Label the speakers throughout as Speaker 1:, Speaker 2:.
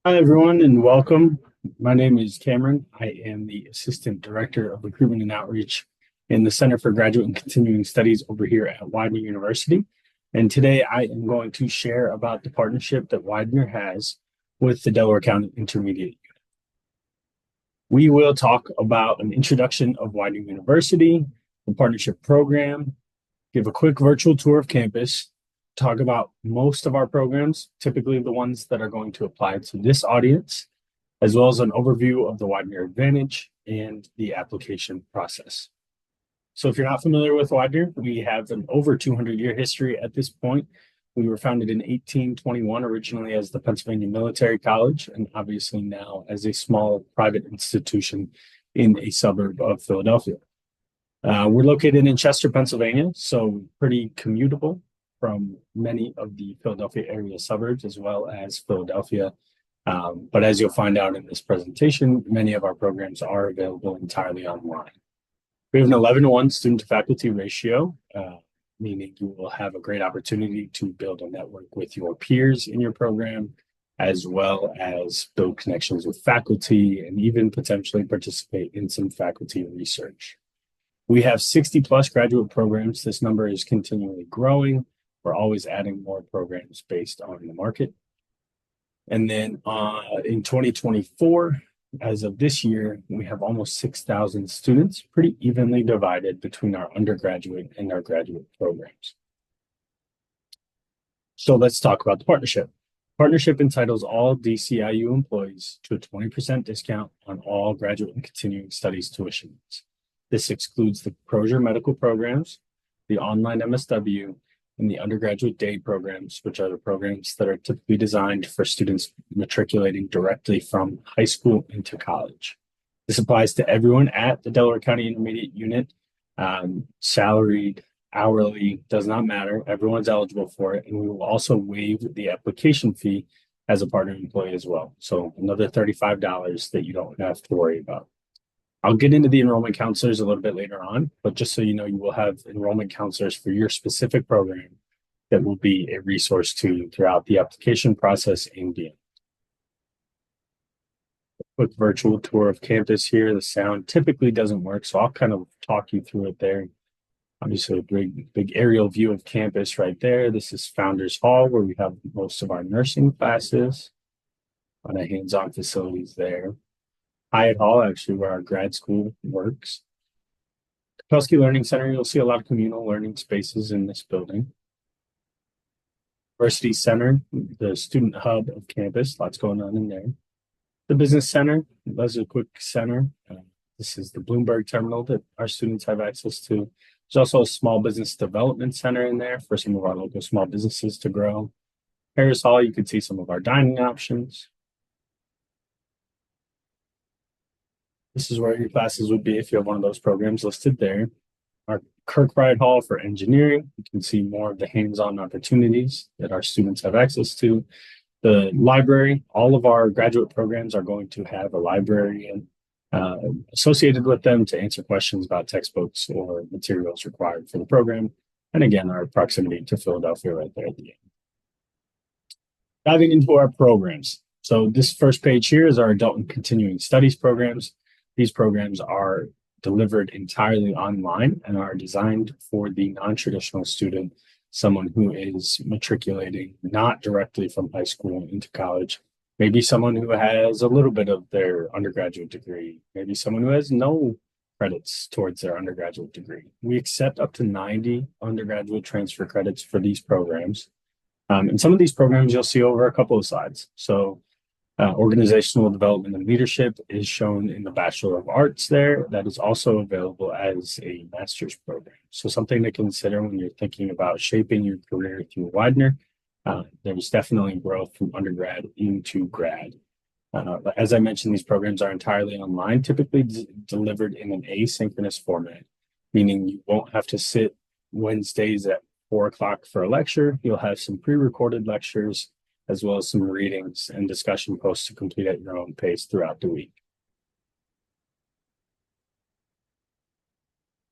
Speaker 1: Hi, everyone, and welcome. My name is Cameron. I am the Assistant Director of Recruitment and Outreach in the Center for Graduate and Continuing Studies over here at Widener University. And today I am going to share about the partnership that Widener has with the Delaware County Intermediate Unit. We will talk about an introduction of Widener University, the partnership program, give a quick virtual tour of campus, talk about most of our programs, typically the ones that are going to apply to this audience, as well as an overview of the Widener Advantage and the application process. So if you're not familiar with Widener, we have an over 200-year history at this point. We were founded in 1821, originally as the Pennsylvania Military College, and obviously now as a small private institution in a suburb of Philadelphia. We're located in Chester, Pennsylvania, so pretty commutable from many of the Philadelphia area suburbs as well as Philadelphia. But as you'll find out in this presentation, many of our programs are available entirely online. We have an 11-to-1 student to faculty ratio, meaning you will have a great opportunity to build a network with your peers in your program, as well as build connections with faculty and even potentially participate in some faculty research. We have 60 plus graduate programs. This number is continually growing. We're always adding more programs based on the market. And then in 2024, as of this year, we have almost 6,000 students, pretty evenly divided between our undergraduate and our graduate programs. So let's talk about the partnership. Partnership entitles all DCIU employees to a 20% discount on all graduate and continuing studies tuitions. This excludes the Crozier medical programs, the online MSW, and the undergraduate day programs, which are the programs that are typically designed for students matriculating directly from high school into college. This applies to everyone at the Delaware County Intermediate Unit. Salaried, hourly, does not matter. Everyone's eligible for it. And we will also waive the application fee as a partner employee as well. So another $35 that you don't have to worry about. I'll get into the enrollment counselors a little bit later on, but just so you know, you will have enrollment counselors for your specific program that will be a resource to you throughout the application process and beyond. A quick virtual tour of campus here. The sound typically doesn't work, so I'll kind of talk you through it there. Obviously, a big aerial view of campus right there. This is Founders Hall, where we have most of our nursing classes. A lot of hands-on facilities there. Hyatt Hall, actually, where our grad school works. Kapelski Learning Center, you'll see a lot of communal learning spaces in this building. University Center, the student hub of campus, lots going on in there. The Business Center, that's a quick center. This is the Bloomberg terminal that our students have access to. There's also a small business development center in there for some of our local small businesses to grow. Harris Hall, you can see some of our dining options. This is where your classes would be if you have one of those programs listed there. Our Kirkbride Hall for engineering, you can see more of the hands-on opportunities that our students have access to. The library, all of our graduate programs are going to have a librarian associated with them to answer questions about textbooks or materials required for the program. And again, our proximity to Philadelphia right there at the end. Diving into our programs. So this first page here is our adult and continuing studies programs. These programs are delivered entirely online and are designed for the non-traditional student, someone who is matriculating not directly from high school into college, maybe someone who has a little bit of their undergraduate degree, maybe someone who has no credits towards their undergraduate degree. We accept up to 90 undergraduate transfer credits for these programs. And some of these programs you'll see over a couple of slides. So organizational development and leadership is shown in the Bachelor of Arts there. That is also available as a master's program. So something to consider when you're thinking about shaping your career through Widener. There's definitely growth from undergrad into grad. As I mentioned, these programs are entirely online, typically delivered in an asynchronous format, meaning you won't have to sit Wednesdays at 4 o'clock for a lecture. You'll have some pre-recorded lectures, as well as some readings and discussion posts to complete at your own pace throughout the week.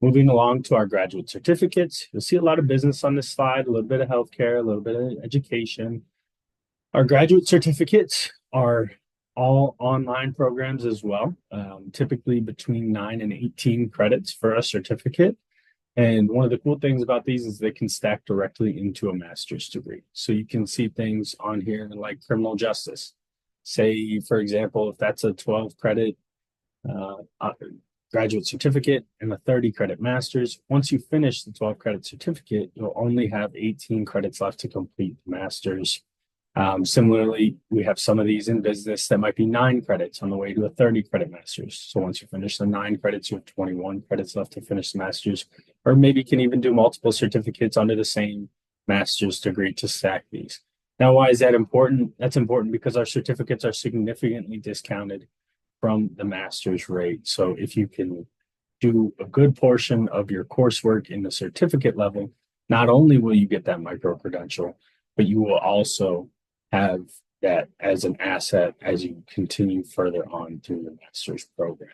Speaker 1: Moving along to our graduate certificates, you'll see a lot of business on this slide, a little bit of healthcare, a little bit of education. Our graduate certificates are all online programs as well, typically between 9 and 18 credits for a certificate. And one of the cool things about these is they can stack directly into a master's degree. So you can see things on here like criminal justice. Say, for example, if that's a 12 credit graduate certificate and a 30 credit master's, once you finish the 12 credit certificate, you'll only have 18 credits left to complete the master's. Similarly, we have some of these in business that might be 9 credits on the way to a 30 credit master's. So once you finish the 9 credits, you have 21 credits left to finish the master's, or maybe you can even do multiple certificates under the same master's degree to stack these. Now, why is that important? That's important because our certificates are significantly discounted from the master's rate. So if you can do a good portion of your coursework in the certificate level, not only will you get that micro credential, but you will also have that as an asset as you continue further on through your master's program.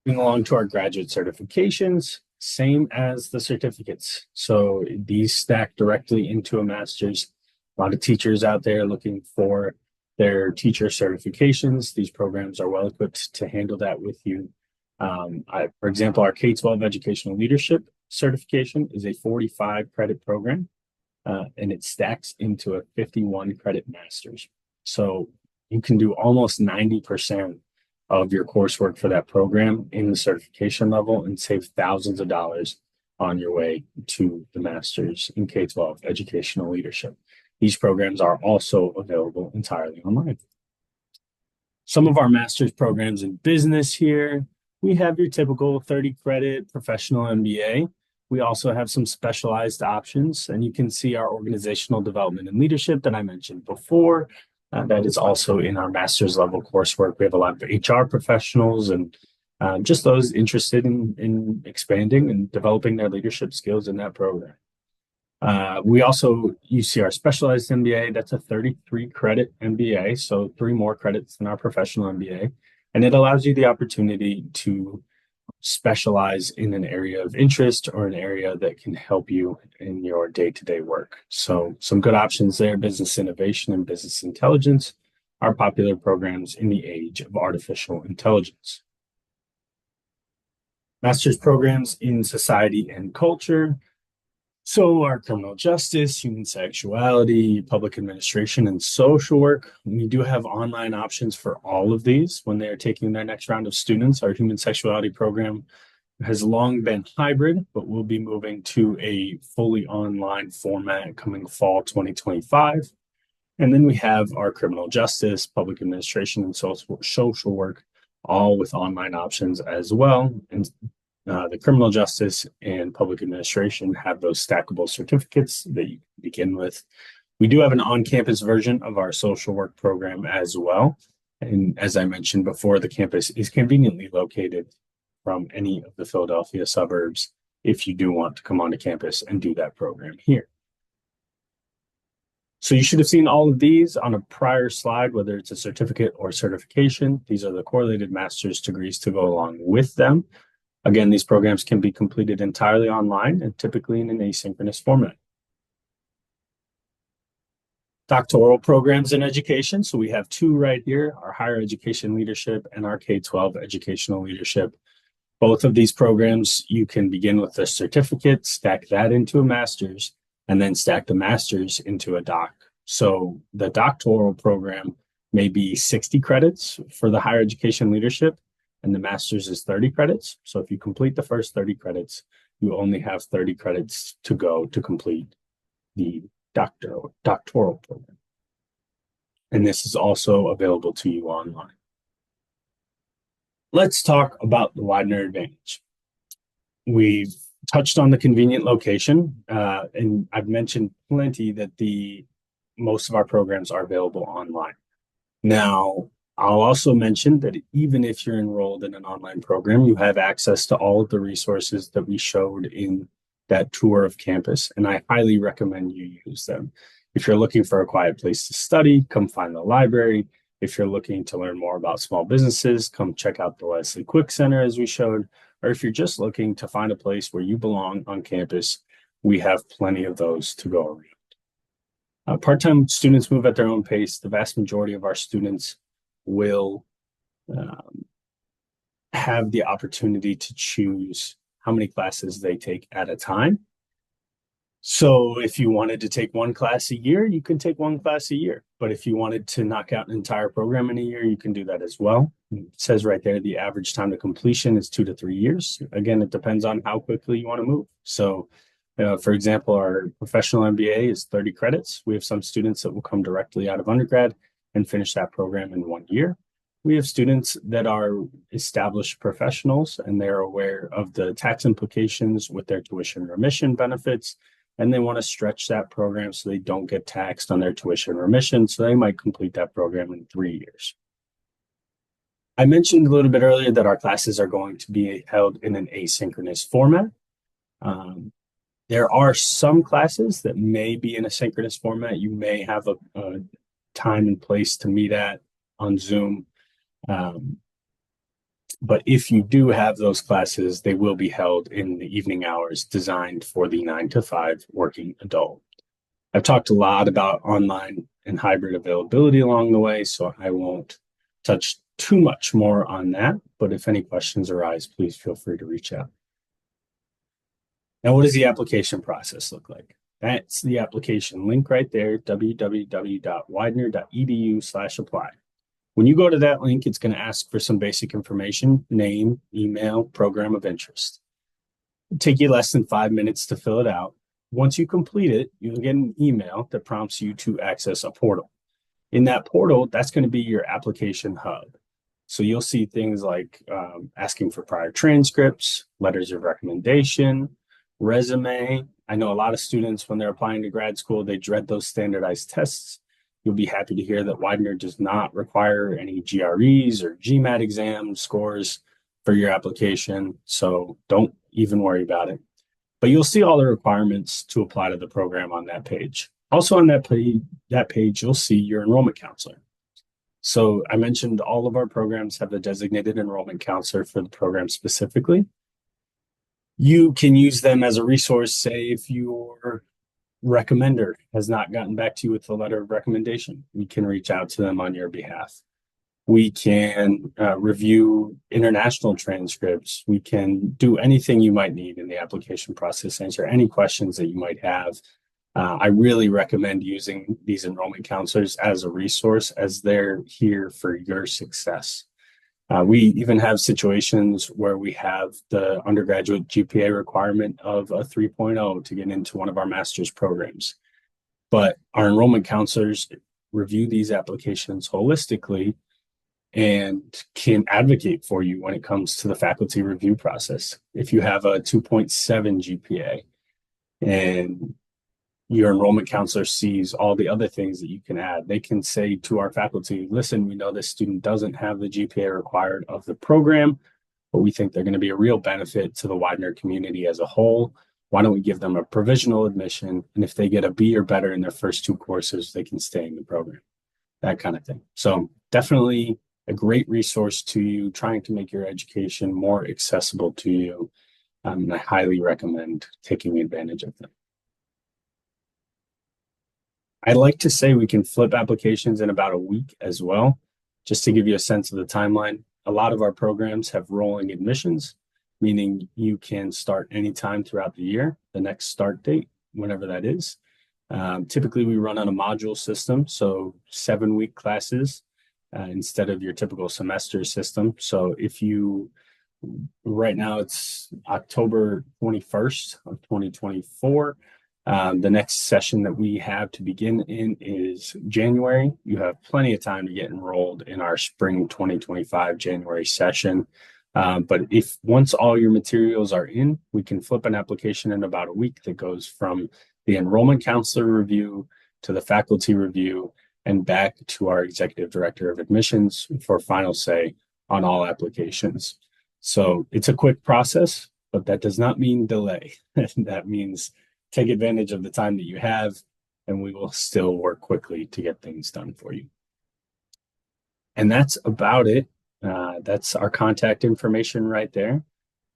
Speaker 1: Moving along to our graduate certifications, same as the certificates. So these stack directly into a master's. A lot of teachers out there looking for their teacher certifications. These programs are well equipped to handle that with you. For example, our K-12 educational leadership certification is a 45 credit program, and it stacks into a 51 credit master's. So you can do almost 90% of your coursework for that program in the certification level and save thousands of dollars on your way to the master's in K-12 educational leadership. These programs are also available entirely online. Some of our master's programs in business here, we have your typical 30 credit professional MBA. We also have some specialized options, and you can see our organizational development and leadership that I mentioned before. That is also in our master's level coursework. We have a lot of HR professionals and just those interested in expanding and developing their leadership skills in that program. You see our specialized MBA, that's a 33 credit MBA, so 3 more credits than our professional MBA. And it allows you the opportunity to specialize in an area of interest or an area that can help you in your day-to-day work. So some good options there. Business innovation and business intelligence are popular programs in the age of artificial intelligence. Master's programs in society and culture. So our criminal justice, human sexuality, public administration, and social work. We do have online options for all of these when they're taking their next round of students. Our human sexuality program has long been hybrid, but we'll be moving to a fully online format coming fall 2025. And then we have our criminal justice, public administration, and social work, all with online options as well. And the criminal justice and public administration have those stackable certificates that you can begin with. We do have an on-campus version of our social work program as well. And as I mentioned before, the campus is conveniently located from any of the Philadelphia suburbs if you do want to come onto campus and do that program here. So you should have seen all of these on a prior slide, whether it's a certificate or certification. These are the correlated master's degrees to go along with them. Again, these programs can be completed entirely online and typically in an asynchronous format. Doctoral programs in education. So we have 2 right here, our higher education leadership and our K-12 educational leadership. Both of these programs, you can begin with a certificate, stack that into a master's, and then stack the master's into a doc. So the doctoral program may be 60 credits for the higher education leadership, and the master's is 30 credits. So if you complete the first 30 credits, you only have 30 credits to go to complete the doctoral program. And this is also available to you online. Let's talk about the Widener Advantage. We've touched on the convenient location, and I've mentioned plenty that most of our programs are available online. Now, I'll also mention that even if you're enrolled in an online program, you have access to all of the resources that we showed in that tour of campus, and I highly recommend you use them. If you're looking for a quiet place to study, come find the library. If you're looking to learn more about small businesses, come check out the Leslie Quick Center as we showed. Or if you're just looking to find a place where you belong on campus, we have plenty of those to go around. Part-time students move at their own pace. The vast majority of our students will have the opportunity to choose how many classes they take at a time. So if you wanted to take one class a year, you can take one class a year. But if you wanted to knock out an entire program in a year, you can do that as well. It says right there, the average time to completion is 2 to 3 years. Again, it depends on how quickly you want to move. So, for example, our professional MBA is 30 credits. We have some students that will come directly out of undergrad and finish that program in 1 year. We have students that are established professionals and they're aware of the tax implications with their tuition remission benefits, and they want to stretch that program so they don't get taxed on their tuition remission. So they might complete that program in 3 years. I mentioned a little bit earlier that our classes are going to be held in an asynchronous format. There are some classes that may be in a synchronous format. You may have a time and place to meet at on Zoom. But if you do have those classes, they will be held in the evening hours designed for the 9 to 5 working adult. I've talked a lot about online and hybrid availability along the way, so I won't touch too much more on that. But if any questions arise, please feel free to reach out. Now, what does the application process look like? That's the application link right there, www.widener.edu/apply. When you go to that link, it's going to ask for some basic information, name, email, program of interest. It'll take you less than 5 minutes to fill it out. Once you complete it, you'll get an email that prompts you to access a portal. In that portal, that's going to be your application hub. So you'll see things like asking for prior transcripts, letters of recommendation, resume. I know a lot of students, when they're applying to grad school, they dread those standardized tests. You'll be happy to hear that Widener does not require any GREs or GMAT exam scores for your application, so don't even worry about it. But you'll see all the requirements to apply to the program on that page. Also on that page, you'll see your enrollment counselor. So I mentioned all of our programs have a designated enrollment counselor for the program specifically. You can use them as a resource, say if your recommender has not gotten back to you with a letter of recommendation. We can reach out to them on your behalf. We can review international transcripts. We can do anything you might need in the application process, answer any questions that you might have. I really recommend using these enrollment counselors as a resource, as they're here for your success. We even have situations where we have the undergraduate GPA requirement of a 3.0 to get into one of our master's programs. But our enrollment counselors review these applications holistically and can advocate for you when it comes to the faculty review process. If you have a 2.7 GPA and your enrollment counselor sees all the other things that you can add, they can say to our faculty, listen, we know this student doesn't have the GPA required of the program, but we think they're going to be a real benefit to the Widener community as a whole. Why don't we give them a provisional admission? And if they get a B or better in their first 2 courses, they can stay in the program, that kind of thing. So definitely a great resource to you, trying to make your education more accessible to you. And I highly recommend taking advantage of them. I'd like to say we can flip applications in about a week as well, just to give you a sense of the timeline. A lot of our programs have rolling admissions, meaning you can start anytime throughout the year, the next start date, whenever that is. Typically, we run on a module system, so 7-week classes instead of your typical semester system. So if you, right now it's October 21st of 2024. The next session that we have to begin in is January. You have plenty of time to get enrolled in our spring 2025 January session. But if once all your materials are in, we can flip an application in about a week that goes from the enrollment counselor review to the faculty review and back to our executive director of admissions for final say on all applications. So it's a quick process, but that does not mean delay. That means take advantage of the time that you have, and we will still work quickly to get things done for you. And that's about it. That's our contact information right there.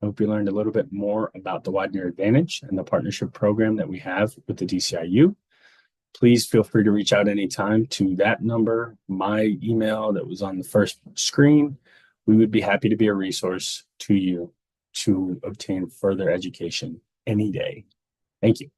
Speaker 1: I hope you learned a little bit more about the Widener Advantage and the partnership program that we have with the DCIU. please feel free to reach out anytime to that number, my email that was on the first screen. We would be happy to be a resource to you to obtain further education any day. Thank you.